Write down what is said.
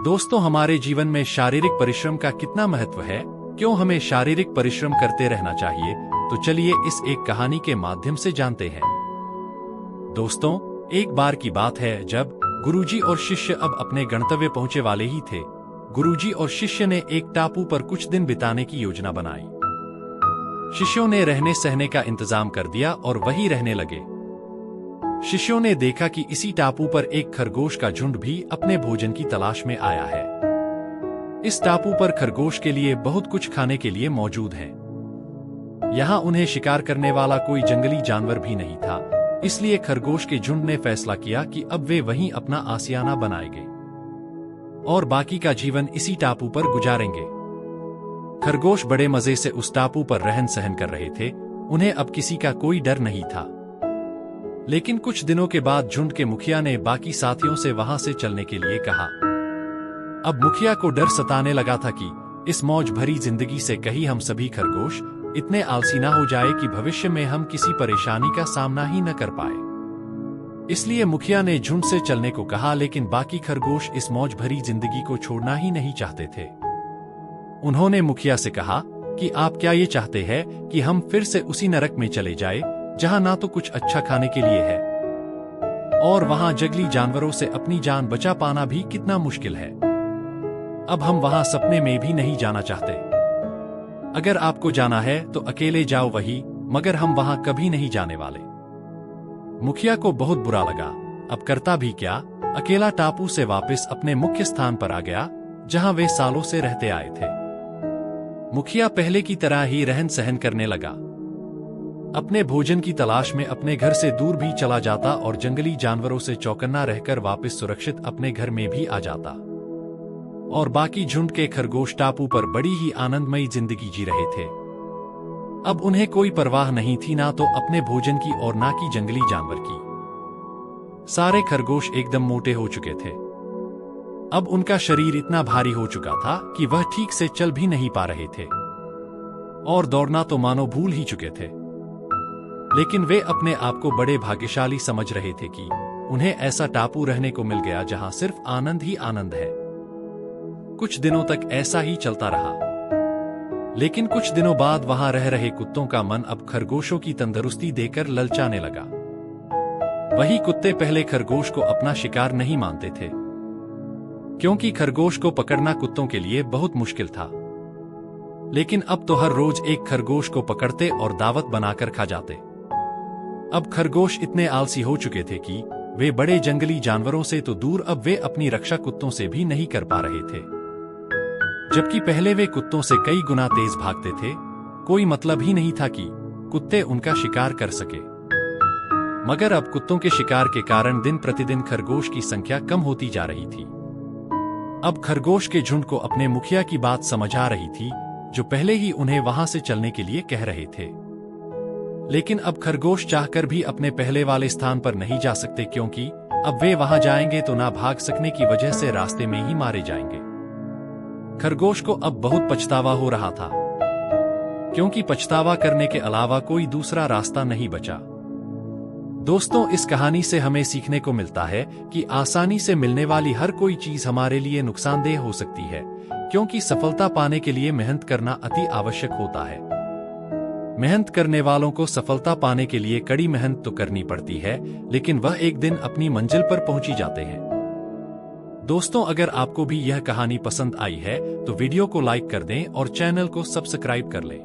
दोस्तों, हमारे जीवन में शारीरिक परिश्रम का कितना महत्व है? क्यों हमें शारीरिक परिश्रम करते रहना चाहिए? तो चलिए इस एक कहानी के माध्यम से जानते हैं। दोस्तों, एक बार की बात है जब गुरुजी और शिष्य अब अपने गंतव्य पहुंचे वाले ही थे। गुरुजी और शिष्य ने एक टापू पर कुछ दिन बिताने की योजना बनाई। शिष्यों ने रहने सहने का इंतजाम कर दिया और वहीं रहने लगे। शिष्यों ने देखा कि इसी टापू पर एक खरगोश का झुंड भी अपने भोजन की तलाश में आया है। इस टापू पर खरगोश के लिए बहुत कुछ खाने के लिए मौजूद है। यहाँ उन्हें शिकार करने वाला कोई जंगली जानवर भी नहीं था, इसलिए खरगोश के झुंड ने फैसला किया कि अब वे वहीं अपना आशियाना बनाएंगे और बाकी का जीवन इसी टापू पर गुजारेंगे। खरगोश बड़े मजे से उस टापू पर रहन सहन कर रहे थे। उन्हें अब किसी का कोई डर नहीं था। लेकिन कुछ दिनों के बाद झुंड के मुखिया ने बाकी साथियों से वहां से चलने के लिए कहा। अब मुखिया को डर सताने लगा था कि इस मौज भरी जिंदगी से कहीं हम सभी खरगोश इतने आलसी ना हो जाए कि भविष्य में हम किसी परेशानी का सामना ही न कर पाए। इसलिए मुखिया ने झुंड से चलने को कहा, लेकिन बाकी खरगोश इस मौज भरी जिंदगी को छोड़ना ही नहीं चाहते थे। उन्होंने मुखिया से कहा कि आप क्या ये चाहते हैं कि हम फिर से उसी नरक में चले जाए जहां ना तो कुछ अच्छा खाने के लिए है और वहां जंगली जानवरों से अपनी जान बचा पाना भी कितना मुश्किल है। अब हम वहां सपने में भी नहीं जाना चाहते। अगर आपको जाना है तो अकेले जाओ वही, मगर हम वहां कभी नहीं जाने वाले। मुखिया को बहुत बुरा लगा। अब करता भी क्या, अकेला टापू से वापस अपने मुख्य स्थान पर आ गया जहां वे सालों से रहते आए थे। मुखिया पहले की तरह ही रहन सहन करने लगा। अपने भोजन की तलाश में अपने घर से दूर भी चला जाता और जंगली जानवरों से चौकन्ना रहकर वापस सुरक्षित अपने घर में भी आ जाता। और बाकी झुंड के खरगोश टापू पर बड़ी ही आनंदमयी जिंदगी जी रहे थे। अब उन्हें कोई परवाह नहीं थी, ना तो अपने भोजन की और ना कि जंगली जानवर की। सारे खरगोश एकदम मोटे हो चुके थे। अब उनका शरीर इतना भारी हो चुका था कि वह ठीक से चल भी नहीं पा रहे थे और दौड़ना तो मानो भूल ही चुके थे। लेकिन वे अपने आप को बड़े भाग्यशाली समझ रहे थे कि उन्हें ऐसा टापू रहने को मिल गया जहां सिर्फ आनंद ही आनंद है। कुछ दिनों तक ऐसा ही चलता रहा, लेकिन कुछ दिनों बाद वहां रह रहे कुत्तों का मन अब खरगोशों की तंदुरुस्ती देकर ललचाने लगा। वही कुत्ते पहले खरगोश को अपना शिकार नहीं मानते थे, क्योंकि खरगोश को पकड़ना कुत्तों के लिए बहुत मुश्किल था। लेकिन अब तो हर रोज एक खरगोश को पकड़ते और दावत बनाकर खा जाते। अब खरगोश इतने आलसी हो चुके थे कि वे बड़े जंगली जानवरों से तो दूर, अब वे अपनी रक्षा कुत्तों से भी नहीं कर पा रहे थे। जबकि पहले वे कुत्तों से कई गुना तेज भागते थे। कोई मतलब ही नहीं था कि कुत्ते उनका शिकार कर सके। मगर अब कुत्तों के शिकार के कारण दिन प्रतिदिन खरगोश की संख्या कम होती जा रही थी। अब खरगोश के झुंड को अपने मुखिया की बात समझ आ रही थी, जो पहले ही उन्हें वहां से चलने के लिए कह रहे थे। लेकिन अब खरगोश चाहकर भी अपने पहले वाले स्थान पर नहीं जा सकते, क्योंकि अब वे वहां जाएंगे तो ना भाग सकने की वजह से रास्ते में ही मारे जाएंगे। खरगोश को अब बहुत पछतावा हो रहा था, क्योंकि पछतावा करने के अलावा कोई दूसरा रास्ता नहीं बचा। दोस्तों, इस कहानी से हमें सीखने को मिलता है कि आसानी से मिलने वाली हर कोई चीज हमारे लिए नुकसानदेह हो सकती है, क्योंकि सफलता पाने के लिए मेहनत करना अति आवश्यक होता है। मेहनत करने वालों को सफलता पाने के लिए कड़ी मेहनत तो करनी पड़ती है, लेकिन वह एक दिन अपनी मंजिल पर पहुंची जाते हैं। दोस्तों, अगर आपको भी यह कहानी पसंद आई है तो वीडियो को लाइक कर दें और चैनल को सब्सक्राइब कर लें।